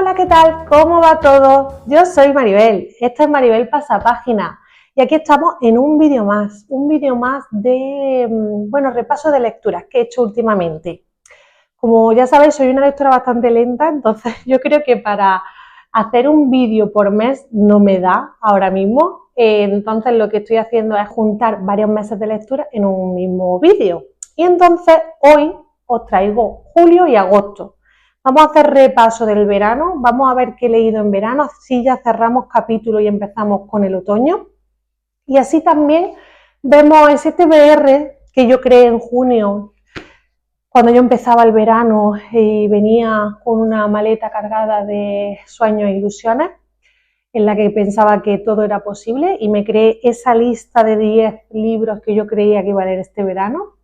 Hola, ¿qué tal? ¿Cómo va todo? Yo soy Maribel, esta es Maribel Pasapágina y aquí estamos en un vídeo más de, repaso de lecturas que he hecho últimamente. Como ya sabéis, soy una lectora bastante lenta, entonces yo creo que para hacer un vídeo por mes no me da ahora mismo, entonces lo que estoy haciendo es juntar varios meses de lectura en un mismo vídeo. Y entonces hoy os traigo julio y agosto. Vamos a hacer repaso del verano, vamos a ver qué he leído en verano, así ya cerramos capítulo y empezamos con el otoño. Y así también vemos ese TBR que yo creé en junio, cuando yo empezaba el verano y venía con una maleta cargada de sueños e ilusiones, en la que pensaba que todo era posible y me creé esa lista de 10 libros que yo creía que iba a leer este verano.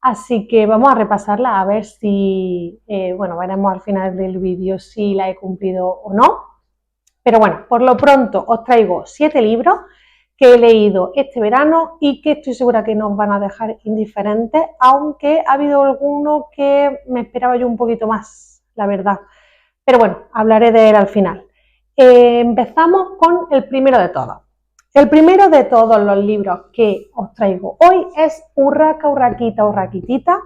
Así que vamos a repasarla a ver si, veremos al final del vídeo si la he cumplido o no. Pero bueno, por lo pronto os traigo 7 libros que he leído este verano y que estoy segura que nos van a dejar indiferentes, aunque ha habido alguno que me esperaba yo un poquito más, la verdad. Pero bueno, hablaré de él al final. Empezamos con el primero de todos. El primero de todos los libros que os traigo hoy es Urraca, Urraquita, Urraquitita,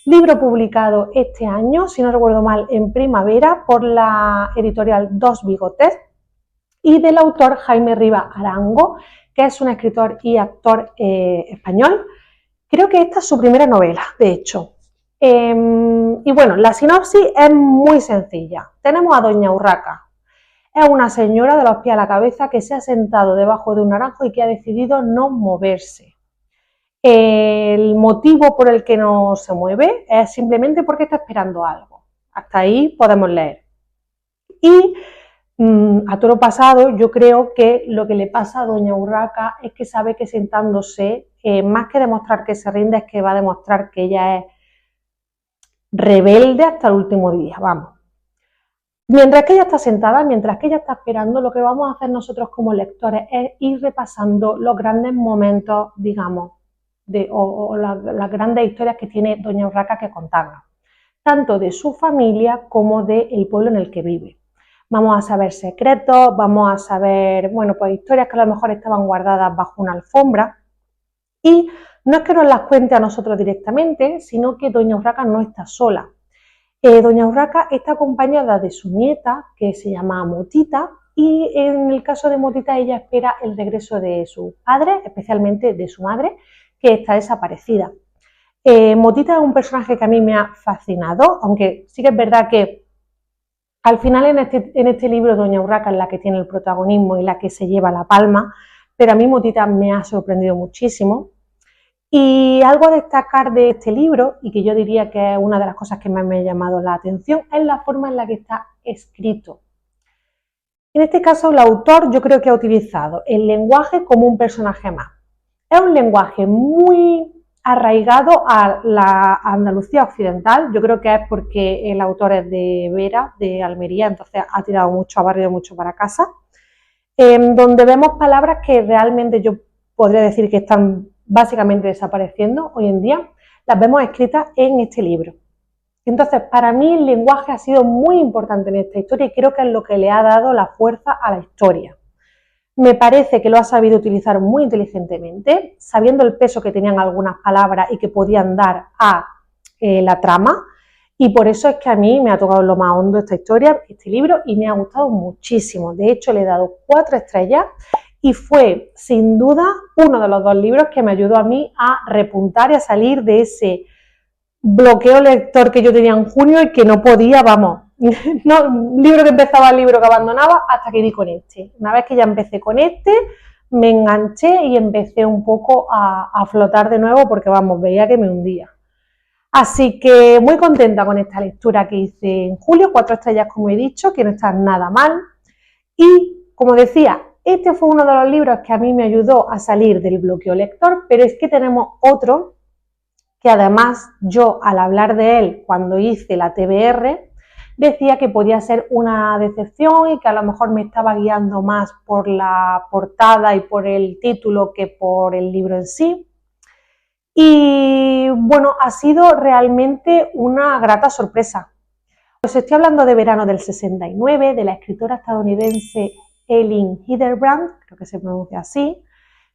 libro publicado este año, si no recuerdo mal, en primavera, por la editorial Dos Bigotes y del autor Jaime Rivas Arango, que es un escritor y actor español. Creo que esta es su primera novela, de hecho. Y bueno, la sinopsis es muy sencilla. Tenemos a Doña Urraca. Es una señora de los pies a la cabeza que se ha sentado debajo de un naranjo y que ha decidido no moverse. El motivo por el que no se mueve es simplemente porque está esperando algo. Hasta ahí podemos leer. Y a toro pasado, yo creo que lo que le pasa a Doña Urraca es que sabe que sentándose, más que demostrar que se rinde, es que va a demostrar que ella es rebelde hasta el último día, vamos. Mientras que ella está sentada, mientras que ella está esperando, lo que vamos a hacer nosotros como lectores es ir repasando los grandes momentos, digamos, las grandes historias que tiene Doña Urraca que contarnos, tanto de su familia como del pueblo en el que vive. Vamos a saber secretos, vamos a saber, historias que a lo mejor estaban guardadas bajo una alfombra. Y no es que nos las cuente a nosotros directamente, sino que Doña Urraca no está sola. Doña Urraca está acompañada de su nieta, que se llama Motita, y en el caso de Motita ella espera el regreso de su padre, especialmente de su madre, que está desaparecida. Motita es un personaje que a mí me ha fascinado, aunque sí que es verdad que al final en este libro Doña Urraca es la que tiene el protagonismo y la que se lleva la palma, pero a mí Motita me ha sorprendido muchísimo. Y algo a destacar de este libro, y que yo diría que es una de las cosas que más me ha llamado la atención, es la forma en la que está escrito. En este caso, el autor yo creo que ha utilizado el lenguaje como un personaje más. Es un lenguaje muy arraigado a la Andalucía occidental, yo creo que es porque el autor es de Vera, de Almería, entonces ha barrido mucho para casa, donde vemos palabras que realmente yo podría decir que están básicamente desapareciendo hoy en día, las vemos escritas en este libro. Entonces, para mí el lenguaje ha sido muy importante en esta historia y creo que es lo que le ha dado la fuerza a la historia. Me parece que lo ha sabido utilizar muy inteligentemente, sabiendo el peso que tenían algunas palabras y que podían dar a la trama, y por eso es que a mí me ha tocado lo más hondo esta historia, este libro, y me ha gustado muchísimo. De hecho, le he dado 4 estrellas y fue, sin duda, uno de los 2 libros que me ayudó a mí a repuntar y a salir de ese bloqueo lector que yo tenía en junio y que no podía, libro que empezaba, libro que abandonaba, hasta que di con este. Una vez que ya empecé con este, me enganché y empecé un poco a flotar de nuevo porque, veía que me hundía. Así que muy contenta con esta lectura que hice en julio, 4 estrellas como he dicho, que no está nada mal. Y, como decía, este fue uno de los libros que a mí me ayudó a salir del bloqueo lector, pero es que tenemos otro que además yo, al hablar de él cuando hice la TBR, decía que podía ser una decepción y que a lo mejor me estaba guiando más por la portada y por el título que por el libro en sí. Y bueno, ha sido realmente una grata sorpresa. Pues estoy hablando de Verano del 69, de la escritora estadounidense Elin Hilderbrand, creo que se pronuncia así.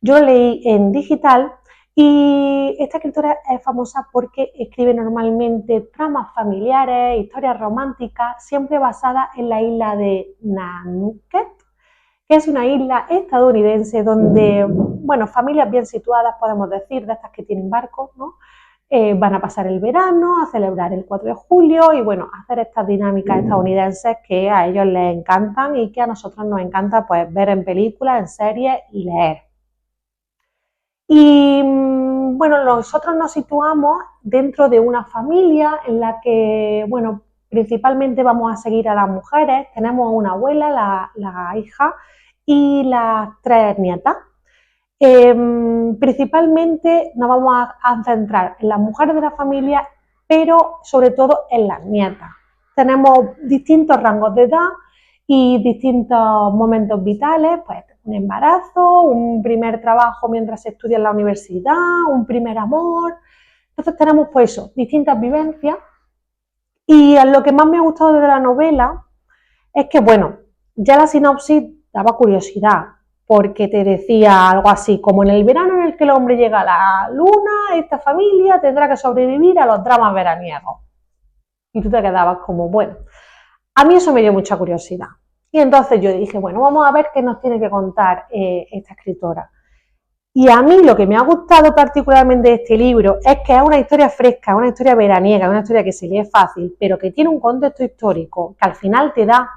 Yo lo leí en digital y esta escritora es famosa porque escribe normalmente tramas familiares, historias románticas, siempre basadas en la isla de Nantucket, que es una isla estadounidense donde, bueno, familias bien situadas, podemos decir, de estas que tienen barcos, ¿no? Van a pasar el verano, a celebrar el 4 de julio y, bueno, hacer estas dinámicas estadounidenses que a ellos les encantan y que a nosotros nos encanta, pues, ver en películas, en series y leer. Y, bueno, nosotros nos situamos dentro de una familia en la que, bueno, principalmente vamos a seguir a las mujeres. Tenemos una abuela, la hija y las 3 nietas. Principalmente nos vamos a centrar en las mujeres de la familia, pero sobre todo en las nietas. Tenemos distintos rangos de edad y distintos momentos vitales, pues un embarazo, un primer trabajo mientras se estudia en la universidad, un primer amor. Entonces tenemos, pues eso, distintas vivencias. Y lo que más me ha gustado de la novela es que, bueno, ya la sinopsis daba curiosidad, porque te decía algo así como: en el verano en el que el hombre llega a la luna, esta familia tendrá que sobrevivir a los dramas veraniegos. Y tú te quedabas como, bueno, a mí eso me dio mucha curiosidad. Y entonces yo dije, bueno, vamos a ver qué nos tiene que contar esta escritora. Y a mí lo que me ha gustado particularmente de este libro es que es una historia fresca, una historia veraniega, una historia que se lee fácil, pero que tiene un contexto histórico que al final te da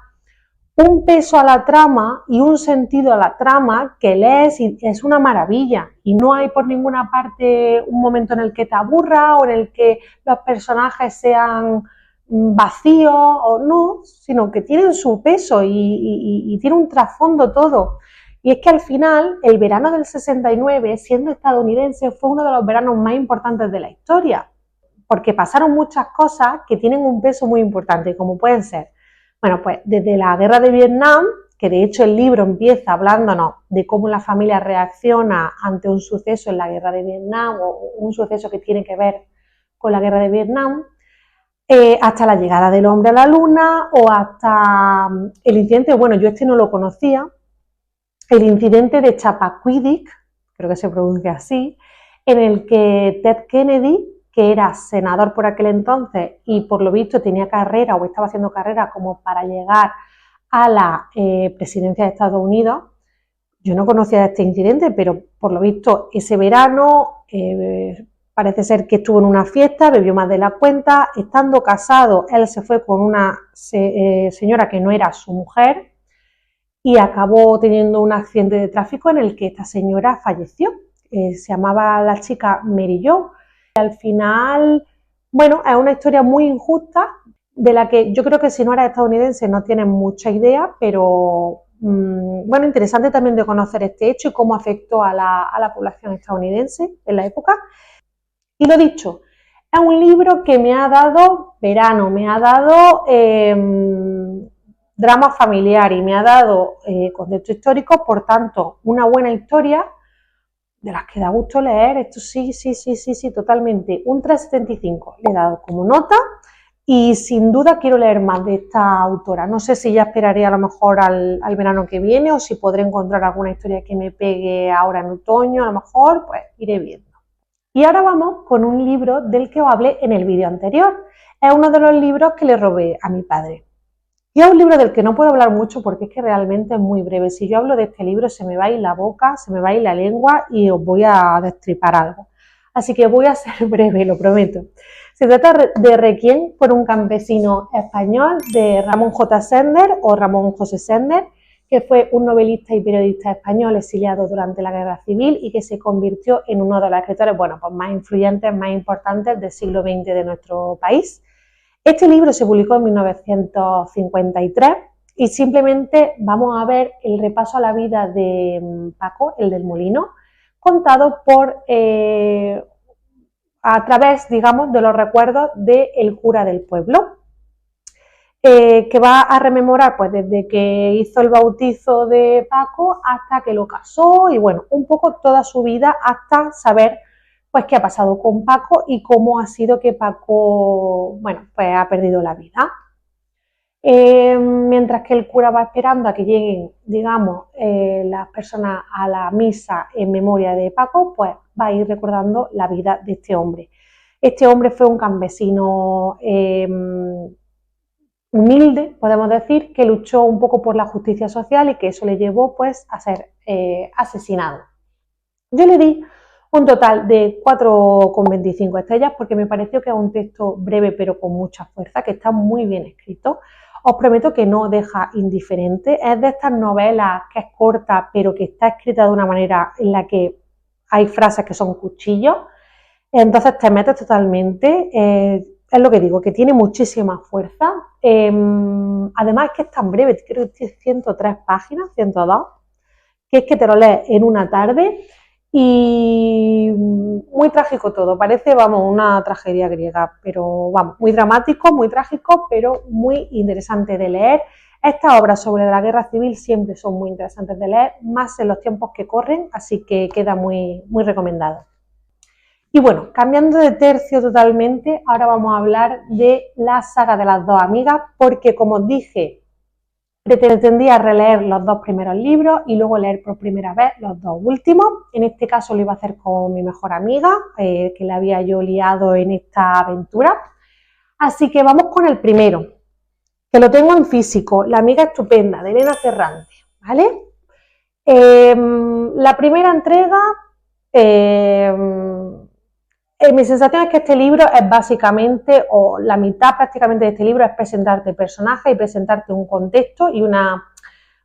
un peso a la trama y un sentido a la trama que lees y es una maravilla. Y no hay por ninguna parte un momento en el que te aburra o en el que los personajes sean vacíos o no, sino que tienen su peso y tiene un trasfondo todo. Y es que al final, el verano del 69, siendo estadounidense, fue uno de los veranos más importantes de la historia, porque pasaron muchas cosas que tienen un peso muy importante, como pueden ser, bueno, pues desde la guerra de Vietnam, que de hecho el libro empieza hablándonos de cómo la familia reacciona ante un suceso en la guerra de Vietnam o un suceso que tiene que ver con la guerra de Vietnam, hasta la llegada del hombre a la luna o hasta el incidente, bueno, yo este no lo conocía, el incidente de Chappaquiddick, creo que se pronuncia así, en el que Ted Kennedy, que era senador por aquel entonces y por lo visto tenía carrera o estaba haciendo carrera como para llegar a la presidencia de Estados Unidos. Yo no conocía este incidente, pero por lo visto ese verano parece ser que estuvo en una fiesta, bebió más de la cuenta, estando casado él se fue con una señora que no era su mujer y acabó teniendo un accidente de tráfico en el que esta señora falleció. Se llamaba la chica Mary Jo. Al final, bueno, es una historia muy injusta de la que yo creo que si no eres estadounidense no tienes mucha idea, pero bueno, interesante también de conocer este hecho y cómo afectó a la población estadounidense en la época. Y lo dicho, es un libro que me ha dado verano, me ha dado drama familiar y me ha dado contexto histórico, por tanto, una buena historia de las que da gusto leer. Esto sí, totalmente. Un 3,75 le he dado como nota y sin duda quiero leer más de esta autora. No sé si ya esperaré a lo mejor al verano que viene o si podré encontrar alguna historia que me pegue ahora en otoño, a lo mejor, pues iré viendo. Y ahora vamos con un libro del que os hablé en el vídeo anterior. Es uno de los libros que le robé a mi padre. Y es un libro del que no puedo hablar mucho porque es que realmente es muy breve. Si yo hablo de este libro se me va a ir la boca, se me va a ir la lengua y os voy a destripar algo. Así que voy a ser breve, lo prometo. Se trata de Requiem por un campesino español de Ramón J. Sender o Ramón José Sender, que fue un novelista y periodista español exiliado durante la Guerra Civil y que se convirtió en uno de los escritores, bueno, pues más influyentes, más importantes del siglo XX de nuestro país. Este libro se publicó en 1953 y simplemente vamos a ver el repaso a la vida de Paco, el del Molino, contado por a través, digamos, de los recuerdos del cura del pueblo, que va a rememorar pues desde que hizo el bautizo de Paco hasta que lo casó y bueno, un poco toda su vida hasta saber pues qué ha pasado con Paco y cómo ha sido que Paco, bueno, pues ha perdido la vida. Mientras que el cura va esperando a que lleguen, digamos, las personas a la misa en memoria de Paco, pues va a ir recordando la vida de este hombre. Este hombre fue un campesino humilde, podemos decir, que luchó un poco por la justicia social y que eso le llevó pues a ser asesinado. Yo le di un total de 4,25 estrellas porque me pareció que es un texto breve pero con mucha fuerza, que está muy bien escrito. Os prometo que no deja indiferente, es de estas novelas que es corta pero que está escrita de una manera en la que hay frases que son cuchillos, entonces te metes totalmente, es lo que digo, que tiene muchísima fuerza, además es que es tan breve, creo que tiene 103 páginas, 102, que es que te lo lees en una tarde y muy trágico todo, parece, vamos, una tragedia griega, pero vamos, muy dramático, muy trágico, pero muy interesante de leer. Estas obras sobre la guerra civil siempre son muy interesantes de leer, más en los tiempos que corren, así que queda muy, muy recomendado. Y bueno, cambiando de tercio totalmente, ahora vamos a hablar de la saga de las dos amigas, porque como os dije, pretendía releer los dos primeros libros y luego leer por primera vez los dos últimos. En este caso lo iba a hacer con mi mejor amiga, que la había yo liado en esta aventura. Así que vamos con el primero, que lo tengo en físico, La amiga estupenda, de Elena Ferrante, ¿vale? La primera entrega, mi sensación es que este libro es básicamente, o la mitad prácticamente de este libro es presentarte personajes y presentarte un contexto y una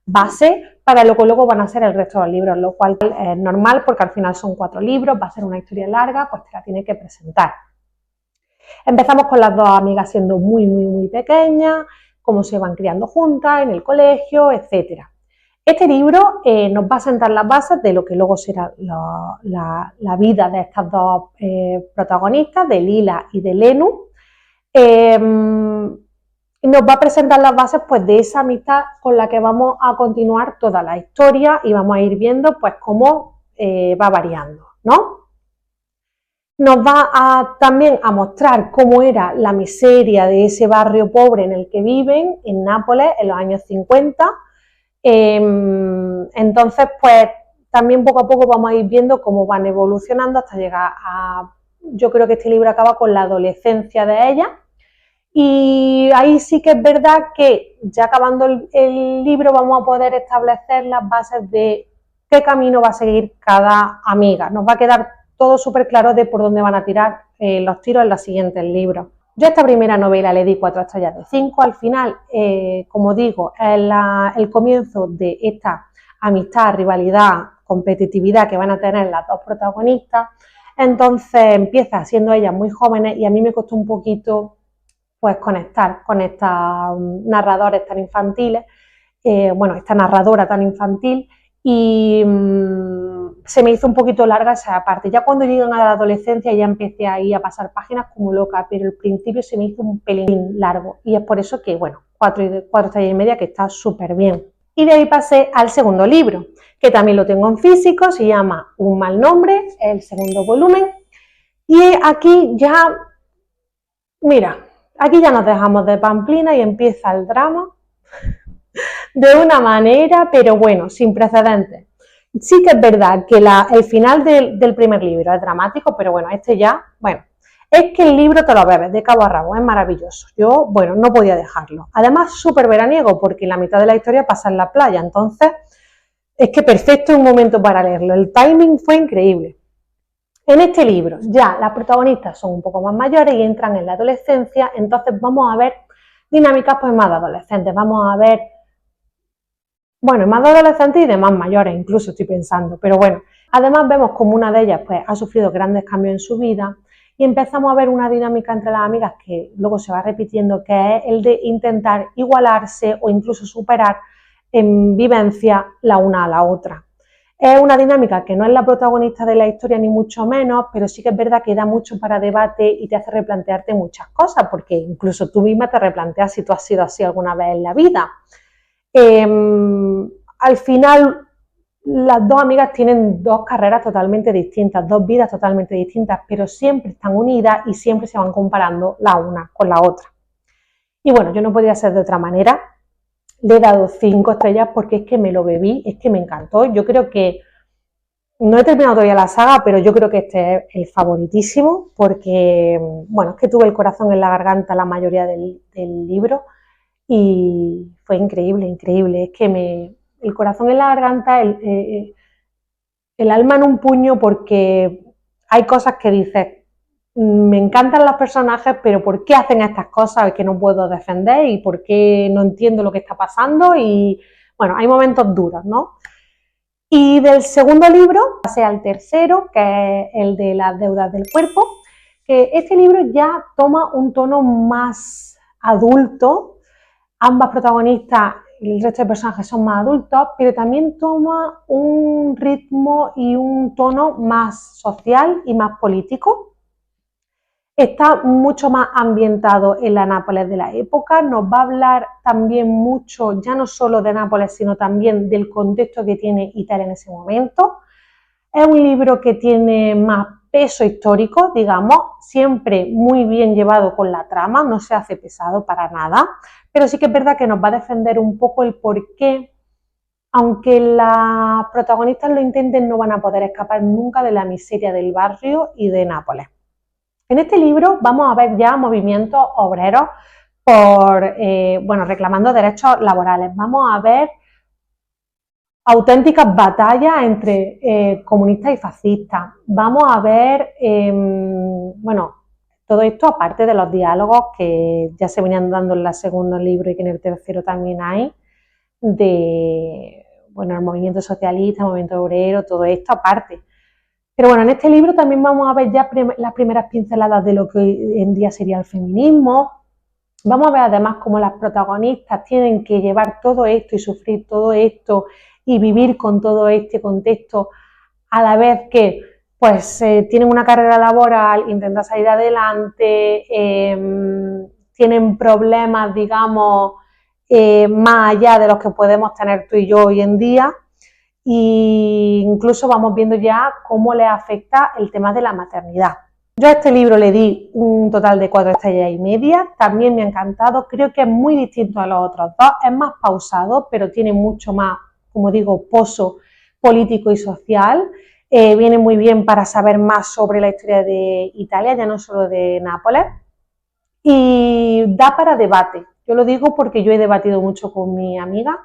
base para lo que luego van a ser el resto de los libros, lo cual es normal porque al final son 4 libros, va a ser una historia larga, pues te la tiene que presentar. Empezamos con las dos amigas siendo muy pequeñas, cómo se van criando juntas en el colegio, etcétera. Este libro nos va a sentar las bases de lo que luego será la vida de estas dos protagonistas, de Lila y de Lenu. Nos va a presentar las bases pues, de esa amistad con la que vamos a continuar toda la historia y vamos a ir viendo pues, cómo va variando, ¿no? Nos va también a mostrar cómo era la miseria de ese barrio pobre en el que viven, en Nápoles, en los años 50. Entonces, pues también poco a poco vamos a ir viendo cómo van evolucionando hasta llegar a... Yo creo que este libro acaba con la adolescencia de ella y ahí sí que es verdad que ya acabando el libro vamos a poder establecer las bases de qué camino va a seguir cada amiga. Nos va a quedar todo súper claro de por dónde van a tirar los tiros en los siguientes libros. Yo a esta primera novela le di 4 estrellas de 5, al final, como digo, es el comienzo de esta amistad, rivalidad, competitividad que van a tener las dos protagonistas, entonces empieza siendo ellas muy jóvenes y a mí me costó un poquito pues conectar con estos narradores tan infantiles, esta narradora tan infantil y se me hizo un poquito larga esa parte. Ya cuando llegan a la adolescencia ya empecé ahí a pasar páginas como loca, pero al principio se me hizo un pelín largo y es por eso que, bueno, 4 estrellas y media, que está súper bien. Y de ahí pasé al segundo libro, que también lo tengo en físico, se llama Un mal nombre, el segundo volumen, y aquí ya, mira, aquí ya nos dejamos de pamplina y empieza el drama de una manera, pero bueno, sin precedentes. Sí que es verdad que el final del primer libro es dramático, pero bueno, este ya, bueno, es que el libro te lo bebes de cabo a rabo, es maravilloso. Yo, bueno, no podía dejarlo. Además, súper veraniego, porque la mitad de la historia pasa en la playa, entonces es que perfecto un momento para leerlo. El timing fue increíble. En este libro ya las protagonistas son un poco más mayores y entran en la adolescencia, entonces vamos a ver dinámicas pues más de adolescentes, vamos a ver, bueno, más de adolescentes y de más mayores incluso estoy pensando, pero bueno, además vemos como una de ellas pues ha sufrido grandes cambios en su vida y empezamos a ver una dinámica entre las amigas que luego se va repitiendo, que es el de intentar igualarse o incluso superar en vivencia la una a la otra. Es una dinámica que no es la protagonista de la historia ni mucho menos, pero sí que es verdad que da mucho para debate y te hace replantearte muchas cosas, porque incluso tú misma te replanteas si tú has sido así alguna vez en la vida. Al final, las dos amigas tienen dos carreras totalmente distintas, dos vidas totalmente distintas, pero siempre están unidas y siempre se van comparando la una con la otra. Y bueno, yo no podía ser de otra manera. Le he dado 5 estrellas porque es que me lo bebí, es que me encantó. Yo creo que no he terminado todavía la saga, pero yo creo que este es el favoritísimo porque, bueno, es que tuve el corazón en la garganta la mayoría del libro y fue increíble, increíble. Es que el corazón en la garganta, el alma en un puño, porque hay cosas que dices, me encantan los personajes, pero ¿por qué hacen estas cosas? Es que no puedo defender y por qué no entiendo lo que está pasando y, bueno, hay momentos duros, ¿no? Y del segundo libro pasé al tercero, que es el de las deudas del cuerpo, que este libro ya toma un tono más adulto. Ambas protagonistas y el resto de personajes son más adultos, pero también toma un ritmo y un tono más social y más político. Está mucho más ambientado en la Nápoles de la época, nos va a hablar también mucho, ya no solo de Nápoles, sino también del contexto que tiene Italia en ese momento. Es un libro que tiene más peso histórico, digamos, siempre muy bien llevado con la trama, no se hace pesado para nada, pero sí que es verdad que nos va a defender un poco el porqué, aunque las protagonistas lo intenten, no van a poder escapar nunca de la miseria del barrio y de Nápoles. En este libro vamos a ver ya movimientos obreros reclamando derechos laborales. Vamos a ver auténticas batallas entre comunistas y fascistas. Vamos a ver, todo esto aparte de los diálogos que ya se venían dando en el segundo libro y que en el tercero también hay, el movimiento socialista, el movimiento obrero, todo esto aparte. Pero bueno, en este libro también vamos a ver ya las primeras pinceladas de lo que hoy en día sería el feminismo. Vamos a ver además cómo las protagonistas tienen que llevar todo esto y sufrir todo esto y vivir con todo este contexto a la vez que tienen una carrera laboral, intentan salir adelante, tienen problemas, digamos, más allá de los que podemos tener tú y yo hoy en día. E incluso vamos viendo ya cómo le afecta el tema de la maternidad. Yo a este libro le di un total de 4 estrellas y media, también me ha encantado, creo que es muy distinto a los otros dos, es más pausado, pero tiene mucho más, como digo, pozo político y social, viene muy bien para saber más sobre la historia de Italia, ya no solo de Nápoles, y da para debate. Yo lo digo porque yo he debatido mucho con mi amiga,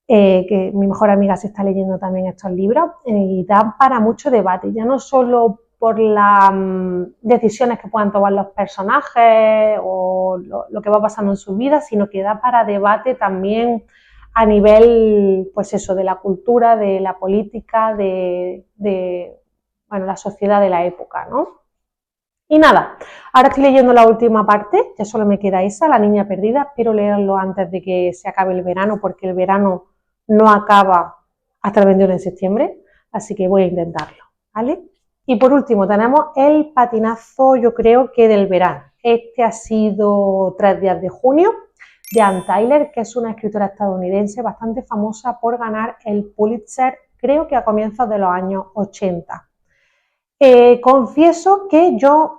que mi mejor amiga se está leyendo también estos libros, y da para mucho debate, ya no solo por las decisiones que puedan tomar los personajes o lo que va pasando en su vida, sino que da para debate también a nivel, de la cultura, de la política, de la sociedad de la época, ¿no? Y nada, ahora estoy leyendo la última parte, ya solo me queda esa, La niña perdida, espero leerlo antes de que se acabe el verano, porque el verano no acaba hasta el 21 de septiembre, así que voy a intentarlo, ¿vale? Y por último tenemos el patinazo, yo creo que del verano. Este ha sido 3 días de junio, de Anne Tyler, que es una escritora estadounidense bastante famosa por ganar el Pulitzer, creo que a comienzos de los años 80. Confieso que yo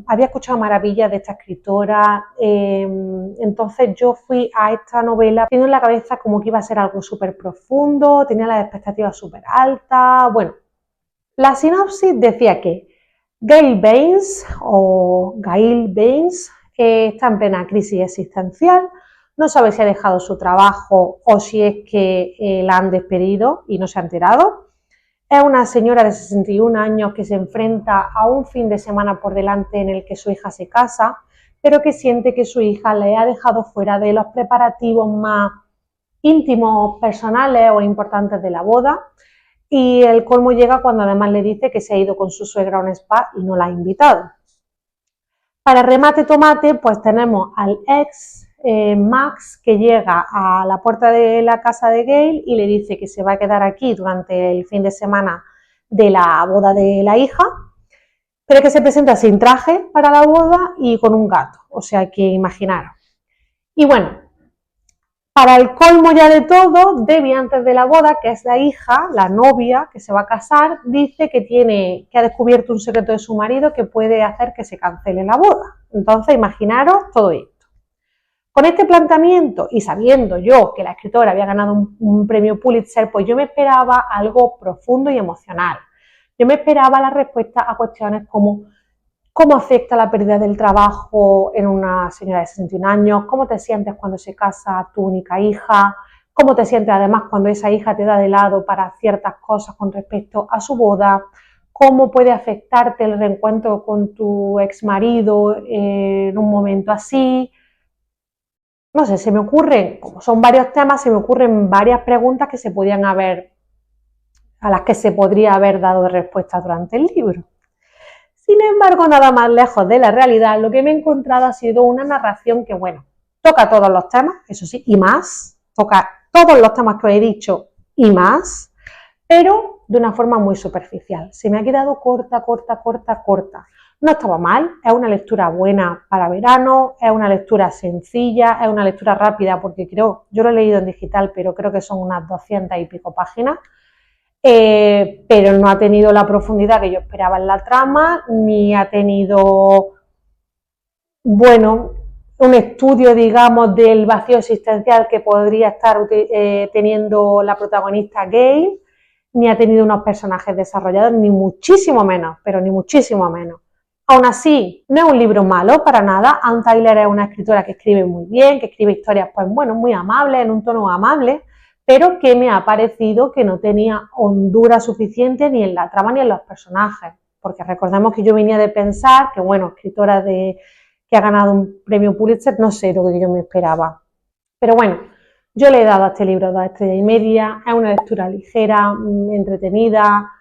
había escuchado maravillas de esta escritora, entonces yo fui a esta novela teniendo en la cabeza como que iba a ser algo súper profundo, tenía las expectativas súper altas. Bueno, la sinopsis decía que Gail Baines está en plena crisis existencial, no sabe si ha dejado su trabajo o si es que la han despedido y no se ha enterado. Es una señora de 61 años que se enfrenta a un fin de semana por delante en el que su hija se casa, pero que siente que su hija le ha dejado fuera de los preparativos más íntimos, personales o importantes de la boda. Y el colmo llega cuando además le dice que se ha ido con su suegra a un spa y no la ha invitado. Para remate tomate, pues tenemos al ex Max, que llega a la puerta de la casa de Gail y le dice que se va a quedar aquí durante el fin de semana de la boda de la hija, pero que se presenta sin traje para la boda y con un gato, o sea que imaginaros. Y bueno, para el colmo ya de todo, Debbie, antes de la boda, que es la hija, la novia que se va a casar, dice que ha descubierto un secreto de su marido que puede hacer que se cancele la boda. Entonces imaginaros todo esto. Con este planteamiento y sabiendo yo que la escritora había ganado un premio Pulitzer, pues yo me esperaba algo profundo y emocional. Yo me esperaba la respuesta a cuestiones como cómo afecta la pérdida del trabajo en una señora de 61 años, cómo te sientes cuando se casa tu única hija, cómo te sientes además cuando esa hija te da de lado para ciertas cosas con respecto a su boda, cómo puede afectarte el reencuentro con tu exmarido en un momento así. No sé, se me ocurren, como son varios temas, se me ocurren varias preguntas que se podían haber, a las que se podría haber dado respuesta durante el libro. Sin embargo, nada más lejos de la realidad, lo que me he encontrado ha sido una narración que, bueno, toca todos los temas, eso sí, y más, toca todos los temas que os he dicho y más, pero de una forma muy superficial. Se me ha quedado corta. No estaba mal, es una lectura buena para verano, es una lectura sencilla, es una lectura rápida porque creo, yo lo he leído en digital, pero creo que son unas 200 y pico páginas, pero no ha tenido la profundidad que yo esperaba en la trama, ni ha tenido, bueno, un estudio, digamos, del vacío existencial que podría estar teniendo la protagonista Gail, ni ha tenido unos personajes desarrollados, ni muchísimo menos, pero ni muchísimo menos. Aún así, no es un libro malo para nada. Anne Tyler es una escritora que escribe muy bien, que escribe historias, pues bueno, muy amables, en un tono amable, pero que me ha parecido que no tenía hondura suficiente ni en la trama ni en los personajes, porque recordemos que yo venía de pensar que, bueno, escritora que ha ganado un premio Pulitzer, no sé lo que yo me esperaba. Pero bueno, yo le he dado a este libro 2,5 estrellas, es una lectura ligera, entretenida,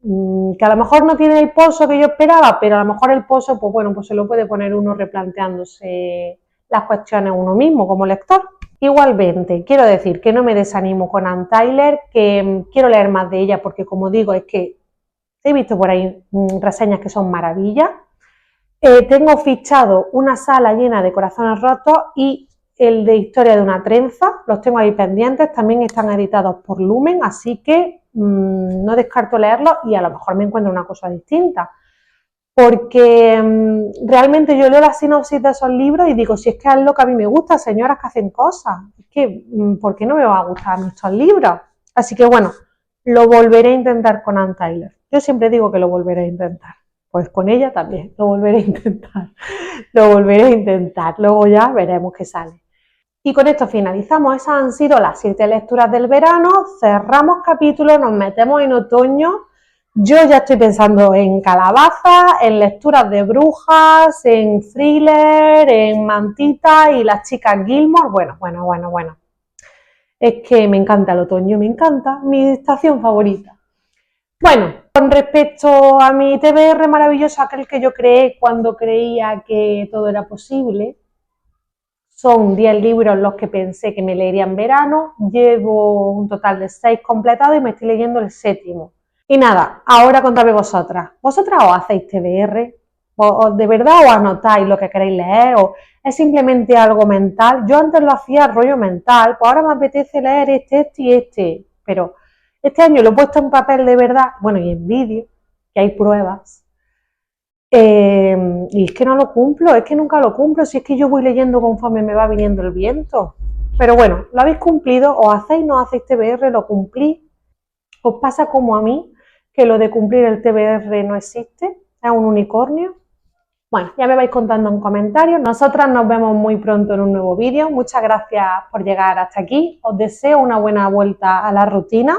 que a lo mejor no tiene el pozo que yo esperaba, pero a lo mejor el pozo, pues bueno, pues se lo puede poner uno replanteándose las cuestiones uno mismo como lector. Igualmente, quiero decir que no me desanimo con Anne Tyler, que quiero leer más de ella porque, como digo, es que he visto por ahí reseñas que son maravillas. Tengo fichado una sala llena de corazones rotos y el de Historia de una trenza, los tengo ahí pendientes, también están editados por Lumen, así que no descarto leerlos y a lo mejor me encuentro una cosa distinta. Porque realmente yo leo la sinopsis de esos libros y digo, si es que es lo que a mí me gusta, señoras que hacen cosas, es que, ¿por qué no me va a gustar a mí estos libros? Así que bueno, lo volveré a intentar con Anne Tyler. Yo siempre digo que lo volveré a intentar. Pues con ella también, lo volveré a intentar. Lo volveré a intentar, luego ya veremos qué sale. Y con esto finalizamos, esas han sido las 7 lecturas del verano, cerramos capítulo, nos metemos en otoño. Yo ya estoy pensando en calabazas, en lecturas de brujas, en thriller, en mantita y las chicas Gilmore. Bueno. Es que me encanta el otoño, me encanta, mi estación favorita. Bueno, con respecto a mi TBR maravilloso, aquel que yo creé cuando creía que todo era posible, son 10 libros los que pensé que me leería en verano, llevo un total de 6 completados y me estoy leyendo el 7º. Y nada, ahora contadme vosotras. ¿Vosotras os hacéis TBR? ¿O de verdad os anotáis lo que queréis leer? ¿O es simplemente algo mental? Yo antes lo hacía rollo mental, pues ahora me apetece leer este y este. Pero este año lo he puesto en papel de verdad, bueno, y en vídeo, que hay pruebas. Y es que no lo cumplo, es que nunca lo cumplo, si es que yo voy leyendo conforme me va viniendo el viento. Pero bueno, lo habéis cumplido, os hacéis, no hacéis TBR, lo cumplís. ¿Os pasa como a mí, que lo de cumplir el TBR no existe? ¿Es un unicornio? Bueno, ya me vais contando en comentarios. Nosotras nos vemos muy pronto en un nuevo vídeo. Muchas gracias por llegar hasta aquí. Os deseo una buena vuelta a la rutina,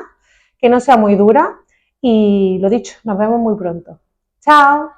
que no sea muy dura. Y lo dicho, nos vemos muy pronto. ¡Chao!